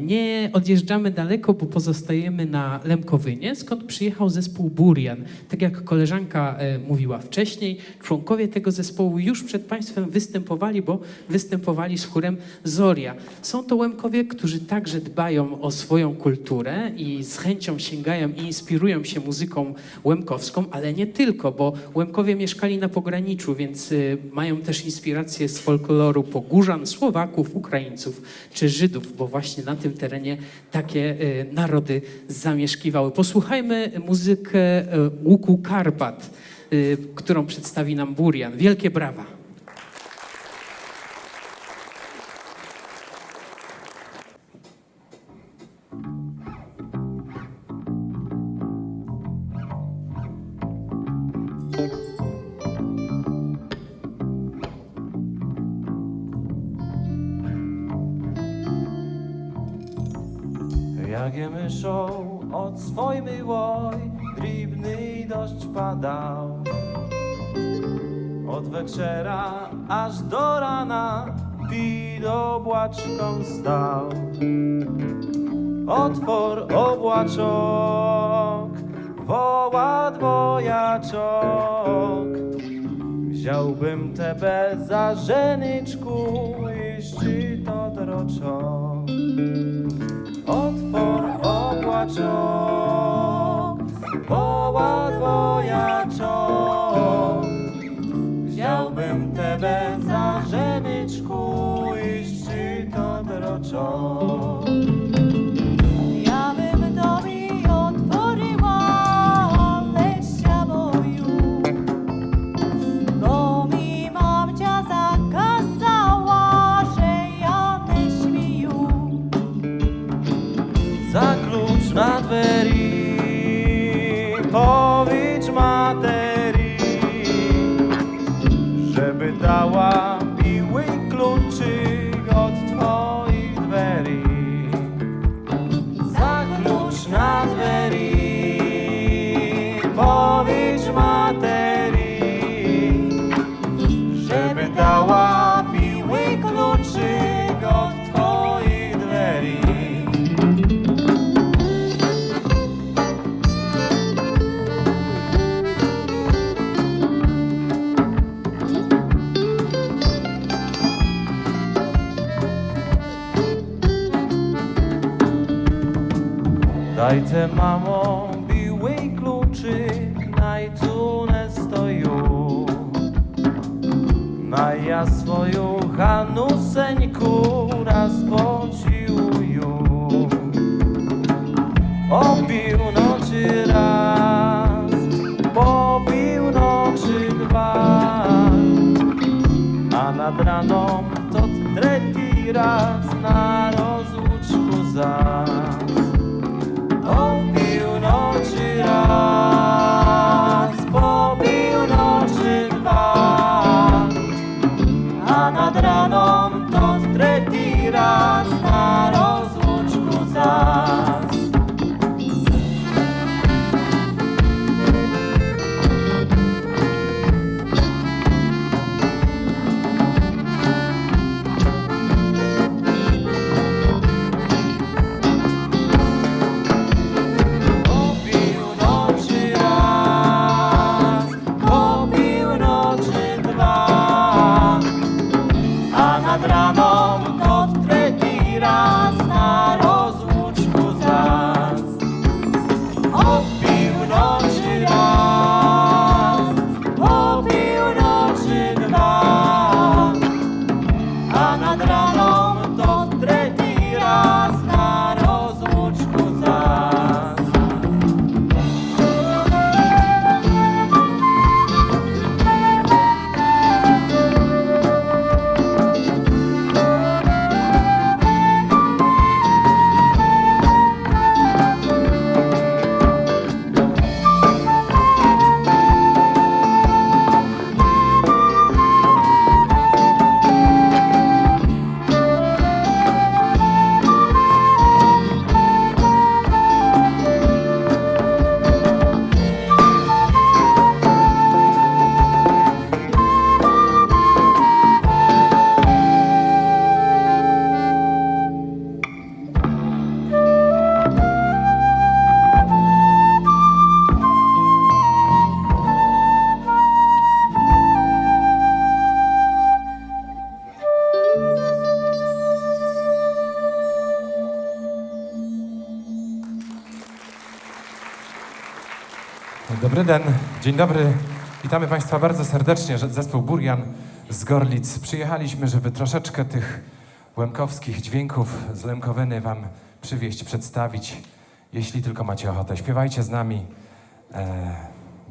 nie odjeżdżamy daleko, bo pozostajemy na Lękowynie, skąd przyjechał zespół Burian. Tak jak koleżanka mówiła wcześniej, członkowie tego zespołu już przed Państwem występowali, bo występowali z chórem Zoria. Są to Łemkowie, którzy także dbają o swoją kulturę i z chęcią sięgają i inspirują się muzyką łemkowską, ale nie tylko, bo Łemkowie mieszkali na pograniczu, więc mają też inspiracje z folkloru Pogórzan, Słowaków, Ukraińców czy Żydów, bo właśnie na tym terenie takie narody zamieszkiwały. Posłuchajmy muzykę Łuku Karpat, którą przedstawi nam Burian. Wielkie brawa! Jak je myszą od swoj miłoj, dribny dość padał. Od wieczera aż do rana pid obłaczką stał. Otwór obłaczok, woła dwojaczok. Wziąłbym tebe za żenyczku, jeśli to droczok. Otwór obłaczok, woła dwojaczok. Wziąłbym tebe za żenyczku, jeśli to droczok. Ja bym tobie otworzyła leścia boju, bo mi mamcia zakazała, że ja nie śmieju. Za klucz na dweri powiedz materii, żeby dała miły kluczyk od twoich dweri. Za klucz na dweri powiedz materii, żeby dała miły kluczyk od twoich dweri. Dajte mamo biły kluczyk, najcune stoju. Na ja swoją Hanuseńku raz pociuju. O północy raz, po północy dwa, a nad raną to trzeci raz na rozłuczku zas. O północy raz, po północy dwa, a nad raną to trzeci raz na rozłuczku zas. Dobry den, dzień dobry. Witamy Państwa bardzo serdecznie. Zespół Burian z Gorlic. Przyjechaliśmy, żeby troszeczkę tych łemkowskich dźwięków z Lękowyny Wam przywieźć, przedstawić. Jeśli tylko macie ochotę, śpiewajcie z nami.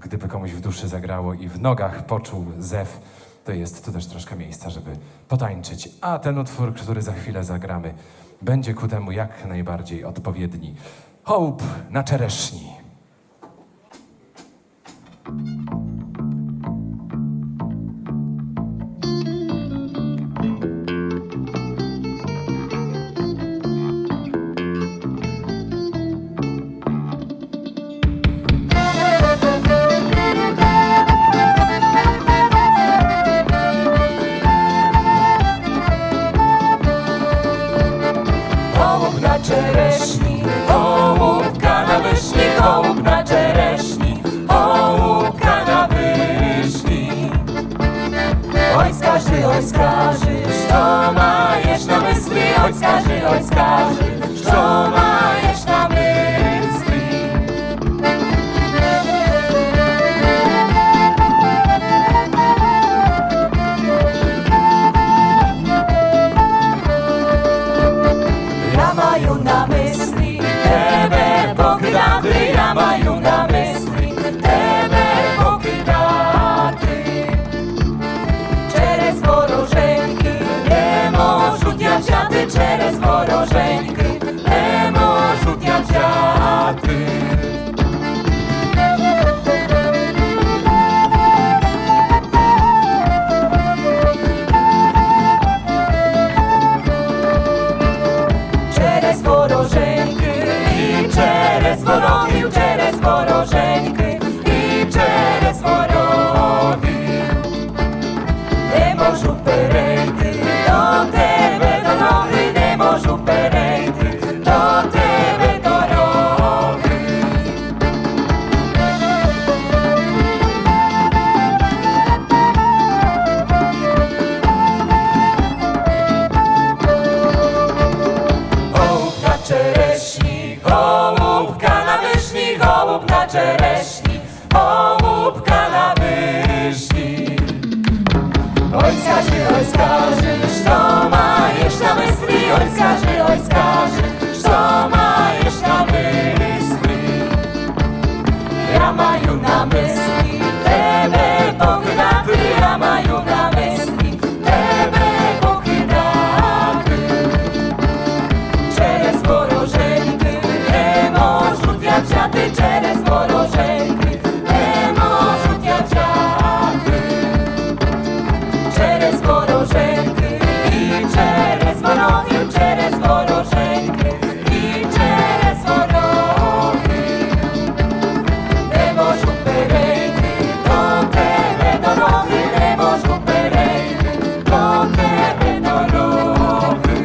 Gdyby komuś w duszy zagrało i w nogach poczuł zew, to jest tu też troszkę miejsca, żeby potańczyć. A ten utwór, który za chwilę zagramy, będzie ku temu jak najbardziej odpowiedni. Hołb na czereszni. Hołub na czereśni, hołubka na wyszni, hołub na czereśni, hołubka na wyszni. Oj skaży, co majesz na myśli? Oj skaży, co majesz na myśli? Ja maju na myśli tebe pokydaty, ja maju na myśli tebe pokydaty. Через вороженьки не можуть дівчати, через вороженьки не можуть дівчати. Через вороженьки і через ворогів, через вороженьки і через ворогів. Не можу перейти до тебе дороги, не можу перейти до тебе дороги. Hołub na czereśni, hołubka na wyszni, hołub na czereśni, hołubka na wyszni. Oj skaży, co majesz na myśli? Oj skaży, co majesz na myśli? Ja maju na myśli tebe pokydaty, ja maju na myśli tebe pokydaty. Через вороженьки не можуть дівчати, через вороженьки не можуть дівчати. Через вороженьки і через ворогів, через вороженьки і через ворогів. Не можу перейти до тебе дороги, не можу перейти до тебе дороги.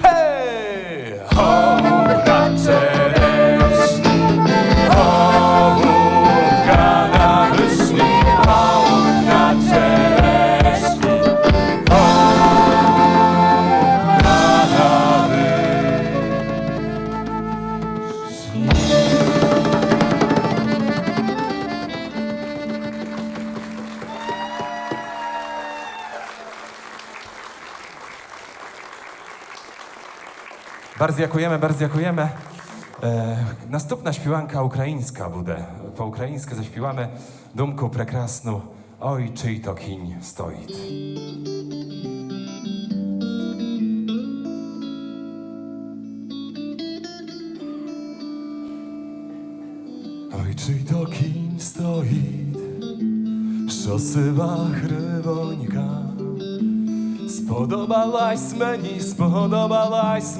Hej! Hołub na czereśni, hołubka na wyszni, hołub na czereśni, hołubka na wyszni. Bardzo dziękujemy, bardzo dziękujemy. Następna śpiewanka ukraińska буде. Po-ukraińsku zaśpiewamy Dumku prekrasnu Oj, czyj to kiń stoit. Oj, czyj to kiń stoit, що сива гривонька. Spodobалась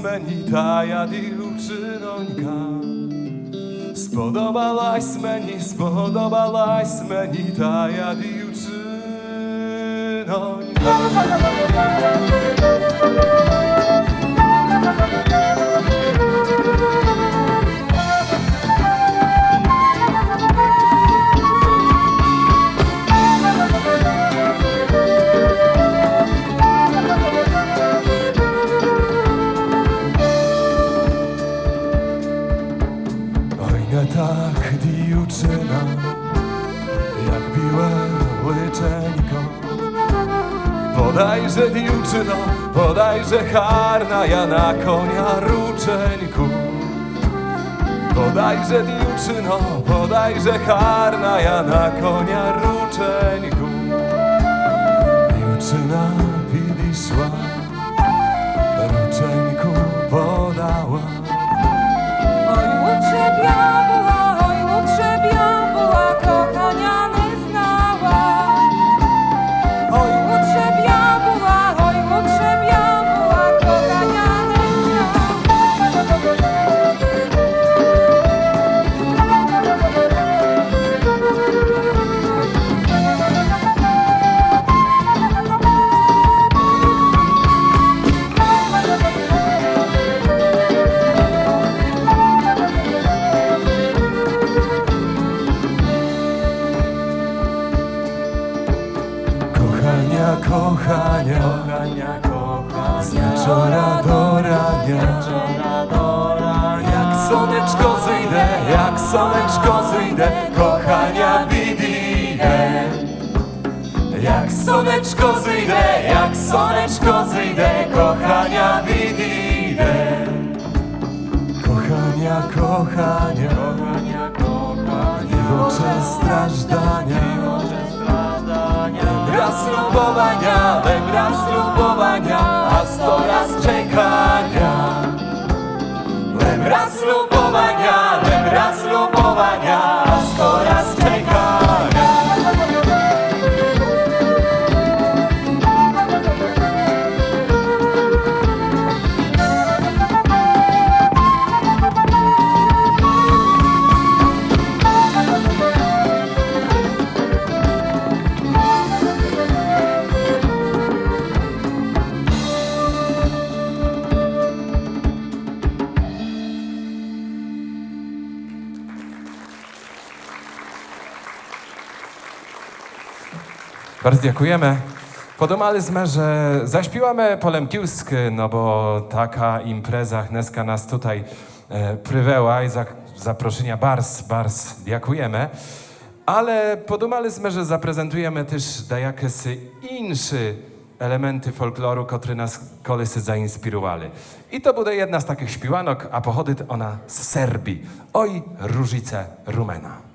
мені та я дівчинонька. Сподобалась мені тая дівчино. Oj, nie tak dівчина, jak biłe łyczeńko. Podajże dівчино, podajże harna, ja na konia ruczeńku. Podajże dівчино, podajże harna, ja na konia ruczeńku. Dівчина підійшла, ruczeńku podała. Oj, łutrze biabuła, kochania nie znała. Oj, łutrze biabuła, kochania nie Kochania, z wieczora do rania. Jak słoneczko zejdę, kochania widzę. Jak słoneczko zejdę, kochania widzę. Kochania, nie wocze strażdania. Raz lubowania, a 100 raz czekania. Raz lubowania, a 100 raz czekania. Bardzo dziękujemy. Podumalizmy, że zaśpiewamy polemkiusk, no bo taka impreza dneska nas tutaj pryweła i zaproszenia bardzo dziękujemy. Ale podumalizmy, że zaprezentujemy też dajakes inne elementy folkloru, które nas kolesy zainspirowali. I to będzie jedna z takich śpiewanok, a pochodzi ona z Serbii. Oj, różice rumena.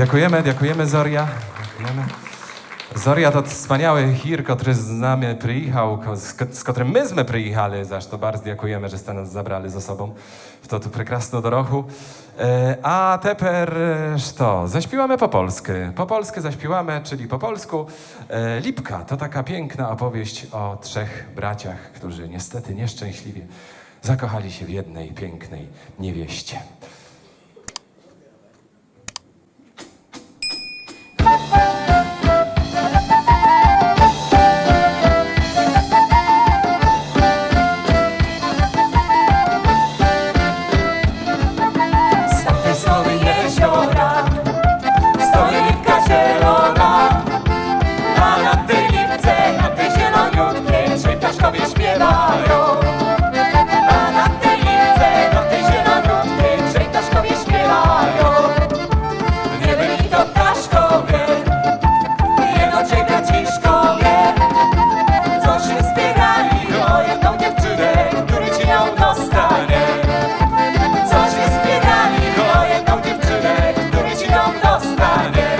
Dziękujemy Zoria. Dziękujemy. Zoria to wspaniały chir, który z nami przyjechał, z którym myśmy przyjechali, zaś to bardzo dziękujemy, że ste nas zabrali ze sobą w to tu prekrasną dorochu. A teper co? Zaśpiewamy po polsku. Po polsku zaśpiewamy, czyli po polsku. Lipka to taka piękna opowieść o trzech braciach, którzy niestety nieszczęśliwie zakochali się w jednej pięknej niewieście. Z tamtej strony jeziora stoi lipka zielona, a na tej lipce, na tej zieloniutkiej trzej ptaszkowie śpiewają. A na tej lipce, na tej zieloniutkiej trzej ptaszkowie śpiewają. Nie byli to ptaszkowie, jeno trzej braciszkowie, co się wspierali o jedną dziewczynę, który ci ją dostanie. Co się wspierali o jedną dziewczynę, który ci ją dostanie.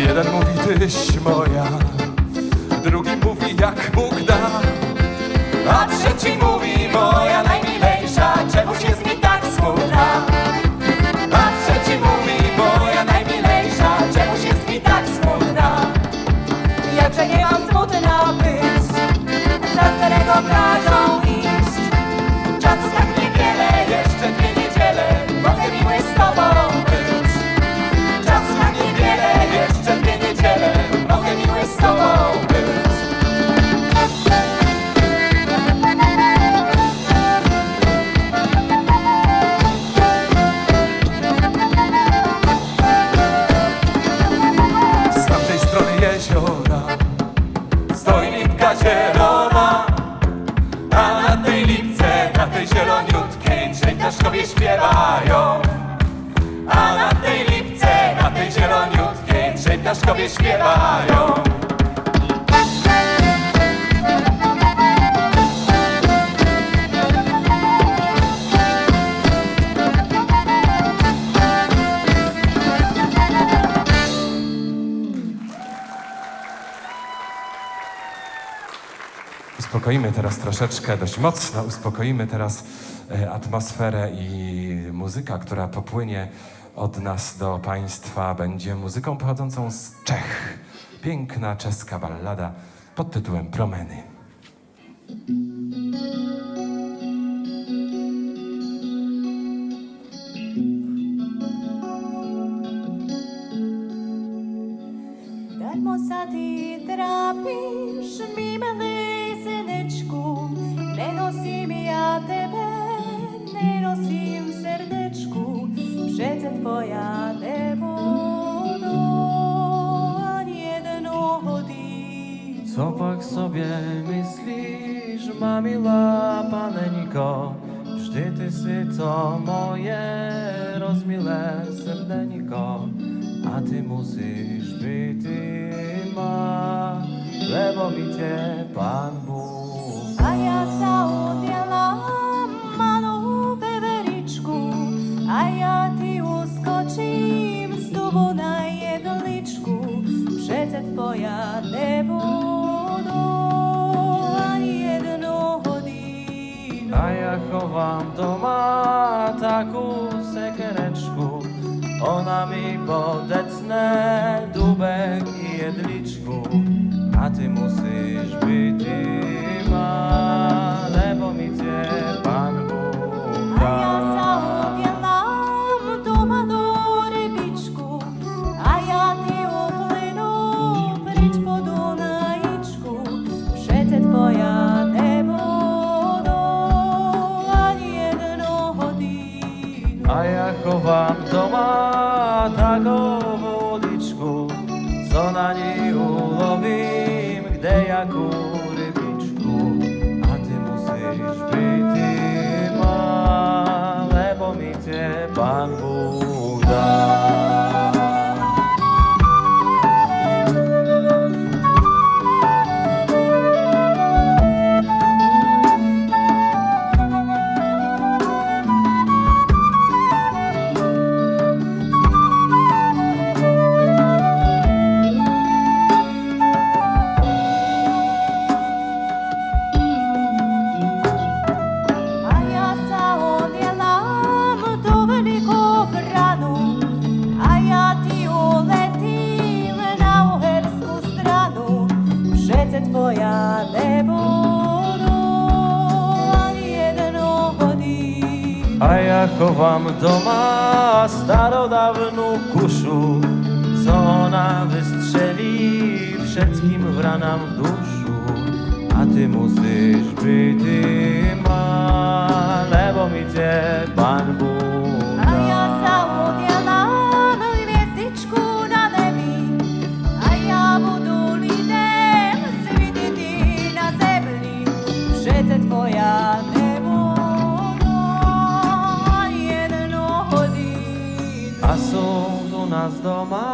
Jeden mówi tyś moja, drugi mówi jak Bóg da. A trzeci mówi moja najmilejsza, czemuś jest mi tak smutna. A trzeci mówi moja najmilejsza, czemuś jest mi tak smutna. Jakże nie mam smutna być, za starego każą iść. Czasu tak niewiele, jeszcze dwie niedziele, mogę miły z tobą być. Czasu tak niewiele, jeszcze dwie niedziele, mogę miły z tobą być. Z tamtej strony jeziora Stoi lipka zielona, a na tej lipce, na tej zieloniutkiej trzej ptaszkowie śpiewają. A na tej lipce, na tej zieloniutkiej trzej ptaszkowie śpiewają. Uspokoimy teraz troszeczkę, dość mocno uspokoimy teraz atmosferę i muzyka, która popłynie od nas do Państwa, będzie muzyką pochodzącą z Czech. Piękna czeska ballada pod tytułem Promeny. Darmo sa ty trápiš, mi milý synečku, nenosím ja tebe, nenosím v srdečku, přece tvoja nebudu ani jednoho dýmu. Co pak sobie myślisz, ma miła paneńko? Vždy ty si to moje rozmilé serdeńko, a ty musíš byť má, lebo mi te Pán Bůh. A ja sa odjela malou veveričku, a ja ty uskočím z dubu na jedličku, přece tvoja nebudu ani jednoho dýnu. A ja chovám doma takú sekerečku, ona mi podecne dubek i jedličku, a ty musíš byť má, lebo mi tie Pán Bůh A ja sa dá. odjelám do malú rybičku, a ja ty uplynu prič po Dunajičku, přece tvoja nebudu ani jednoho dýnu. A ja chovám doma takovú vodičku, a ja chowam doma starodawną kuszu, co ona wystrzeli wszystkim w ranam duszu. A ty musisz być lebo mi cię Pan Bóg A ja załodziela gwiazdiczku na nebi, a ja budu lidem світити на землі. Вже це твоя неволя jedną годину. A są do nas doma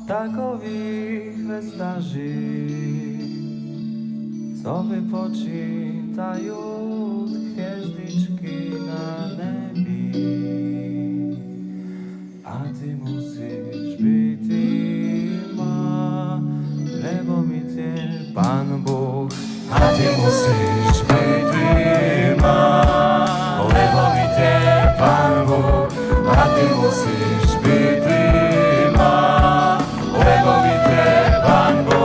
takowi gwiazdarzy, co wypoczytają gwiazdiczki na nebi. A ty musisz być lebo mi cię Pan Bóg. A ty musisz być lebo mi cię Pan Bóg. A ty musisz być lebo mi cię Pan Bóg.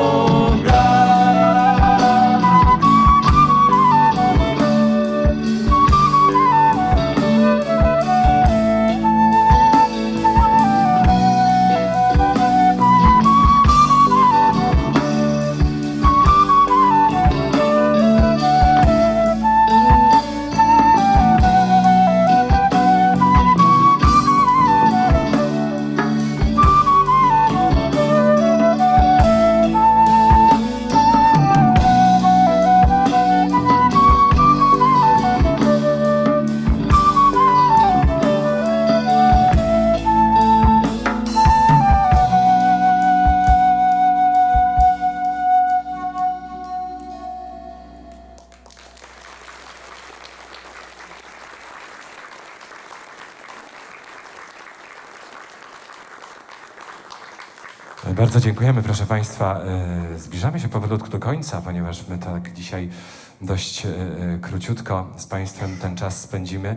Bardzo dziękujemy, proszę Państwa. Zbliżamy się powolutku do końca, ponieważ my tak dzisiaj dość króciutko z Państwem ten czas spędzimy.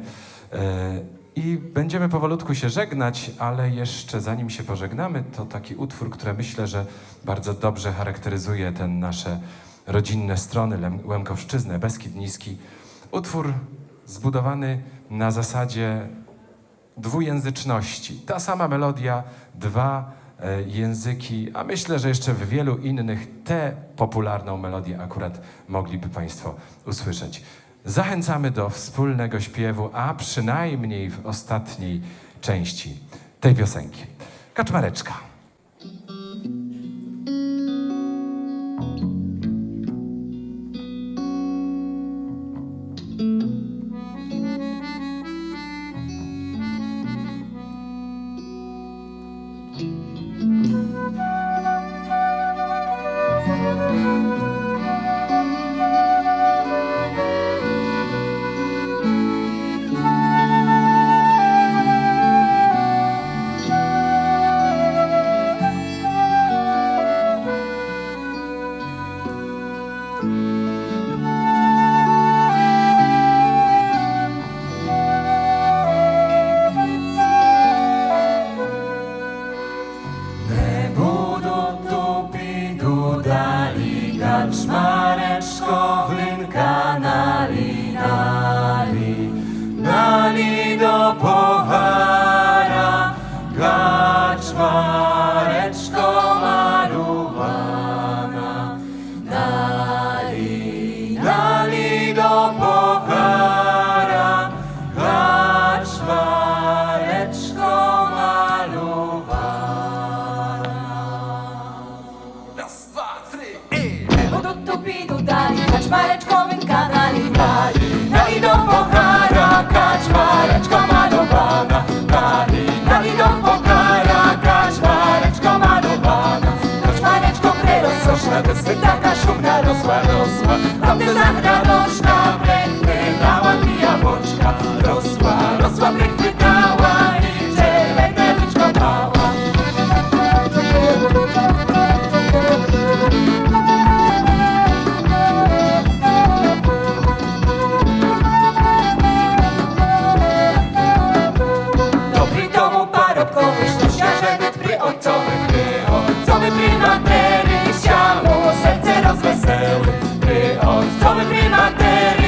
I będziemy powolutku się żegnać, ale jeszcze zanim się pożegnamy, to taki utwór, który myślę, że bardzo dobrze charakteryzuje te nasze rodzinne strony, Łemkowszczyznę, Beskid Niski. Utwór zbudowany na zasadzie dwujęzyczności. Ta sama melodia, dwa języki, a myślę, że jeszcze w wielu innych tę popularną melodię akurat mogliby Państwo usłyszeć. Zachęcamy do wspólnego śpiewu, a przynajmniej w ostatniej części tej piosenki. Kaczmareczka. Kaczmareczko, wynka nali, nali, nali do puchara. Kaczmareczko malowana, nali, nali do puchara. Kaczmareczko malowana. Raz, dwa, trzy, Tupidu dali, kaczmareczko wynka nali, nali, nali do pochara, kaczmareczko malowana, nali, nali do pochara, kaczmareczko malowana, kaczmareczko prerosła, wysy taka szumna rosła, rosła, tamty zagradoszka, brękwy dała mi jabłoczka, rosła, rosła, brękwy dała i czerwone liczko mała. Ojcowy prymatery, siamo serce rozweseły. Ojcowy prymatery,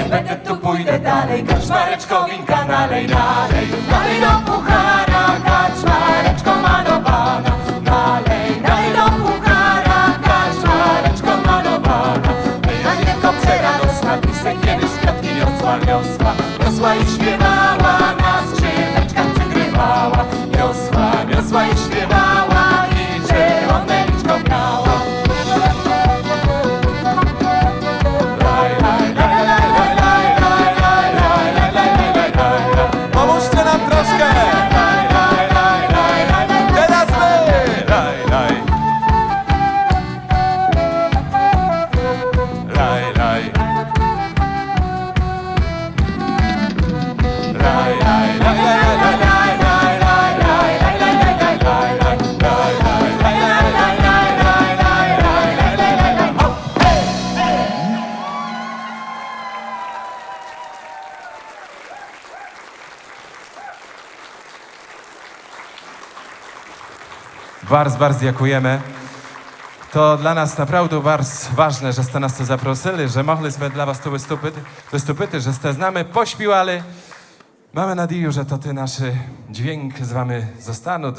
będę, tu pójdę dalej. Kaczmareczko, winka nalej, nalej. Nalej do puchara, kaczmareczko malowana. Nalej, nalej do puchara, kaczmareczko malowana. Anielko przeradosna, pisek kiedyś kwiatki niosła, niosła. Niosła i śpiewała, na skrzyneczkach przygrywała. Niosła, niosła i śpiewała i zielone liczko miała. Pomóżcie nam troszkę! Teraz my! Laj, laj. Laj, laj. Laj, laj, laj, laj, laj, laj. Bardzo dziękujemy. To dla nas naprawdę bardzo ważne, że ste nas tu zaprosili, że mogliśmy dla was tu wystupити, że ste z nami pośpiewali. Mamy nadzieję, że to ty nasz dźwięk z wami zostaną,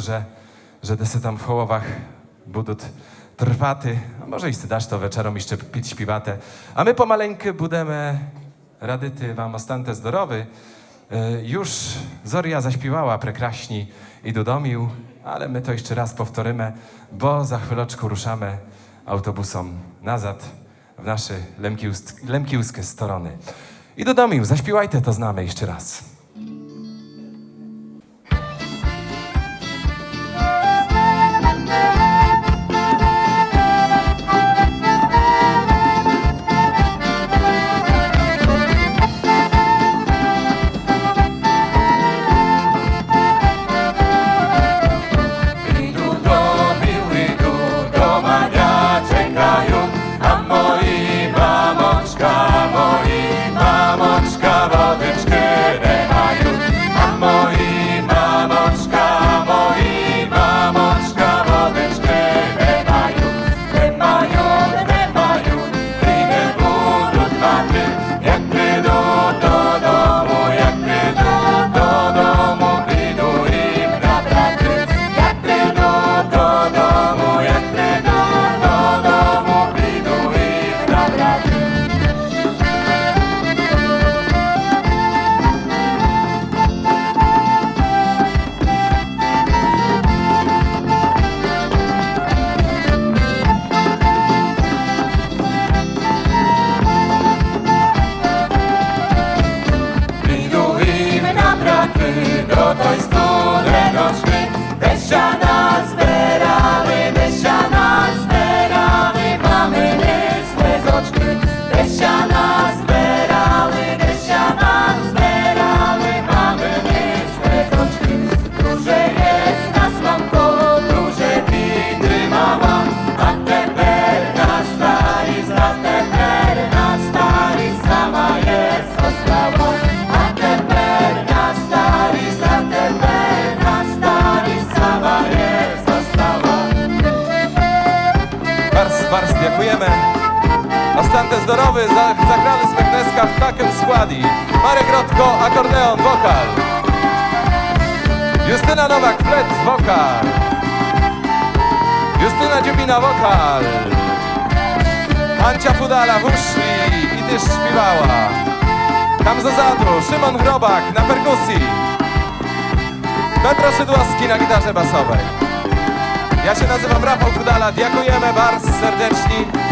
że desy tam w Hołowach będą trwaty. A może i dasz to wieczorom jeszcze pić śpiewate. A my pomaleńku będziemy radyty wam ostante zdrowy. Już Zoria zaśpiewała prekraśni i do domiu, ale my to jeszcze raz powtórzymy, bo za chwileczkę ruszamy autobusem nazad w nasze lemkiłskie strony. I do domiu, zaśpiewajcie to z nami jeszcze raz. Dziękujemy. Ostante zdrowy, zagrali Smekneska w takim składzie. Marek Rotko, akordeon, wokal. Justyna Nowak, flet, wokal. Justyna Dziubina, wokal. Ancia Fudala, huszli i też śpiewała. Tam zazadu, Szymon Chrobak na perkusji. Petro Szydłowski na gitarze basowej. Ja się nazywam Rafał Fudala, dziękujemy bardzo serdecznie.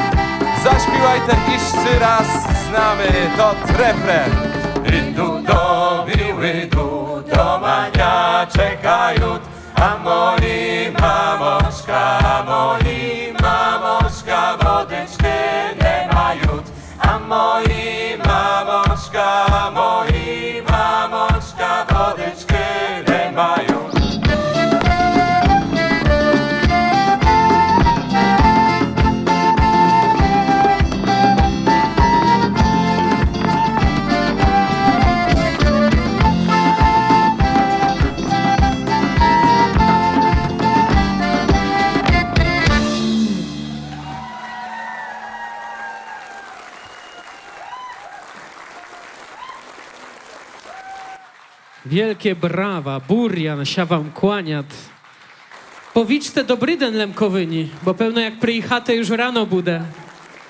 Zaśpiewajcie jeszcze raz z nami to refren. Idu do mania czekają, a moi mamoszka wodeczkę nie mają, a moi mamoszka wodeczkę nie mają. Wielkie brawa, Burian, się wam kłaniat. Powiczte dobry den Lemkowyni, bo pełno jak przyjechate już rano budę.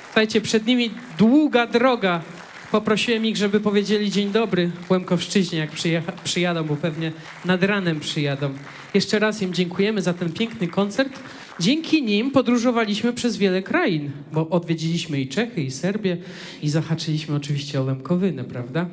Słuchajcie, przed nimi długa droga. Poprosiłem ich, żeby powiedzieli dzień dobry Łemkowszczyźnie, jak przyjadą, bo pewnie nad ranem przyjadą. Jeszcze raz im dziękujemy za ten piękny koncert. Dzięki nim podróżowaliśmy przez wiele krain, bo odwiedziliśmy i Czechy, i Serbię, i zahaczyliśmy oczywiście o Lemkowynę, prawda?